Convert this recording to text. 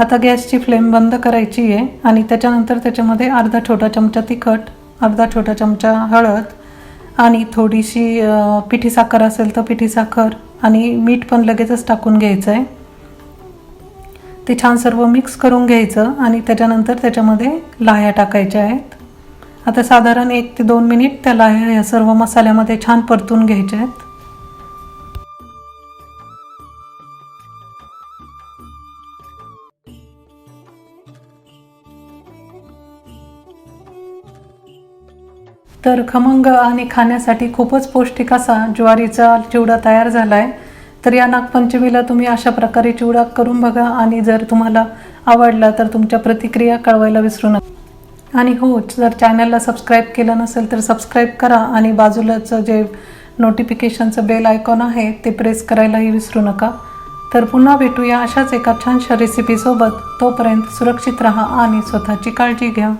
आता गॅसची फ्लेम बंद करायची आहे आणि त्याच्यानंतर त्याच्यामध्ये अर्धा छोटा चमचा तिखट, अर्धा छोटा चमचा हळद आणि थोडीशी पिठी साखर असेल तर पिठी साखर आणि मीठ पण लगेचच टाकून घ्यायचं आहे. ते छान सर्व मिक्स करून घ्यायचं आणि त्याच्यानंतर त्याच्यामध्ये लाह्या टाकायच्या आहेत. आता साधारण 1 ते 2 मिनिट त्या लाह्या या सर्व मसाल्यामध्ये छान परतून घ्यायच्या आहेत. तर खमंग आणि खाण्यासाठी खूपच पौष्टिक असा ज्वारीचा चिवडा तयार झाला आहे. तर या नागपंचमीला तुम्ही अशा प्रकारे चिवडा करून बघा आणि जर तुम्हाला आवडला तर तुमच्या प्रतिक्रिया कळवायला विसरू नका. आणि हो, जर चॅनलला सबस्क्राईब केलं नसेल तर सबस्क्राईब करा आणि बाजूलाचं जे नोटिफिकेशनचं बेल आयकॉन आहे ते प्रेस करायलाही विसरू नका. तर पुन्हा भेटूया अशाच एका छानशा रेसिपीसोबत. तोपर्यंत सुरक्षित राहा आणि स्वतःची काळजी घ्या.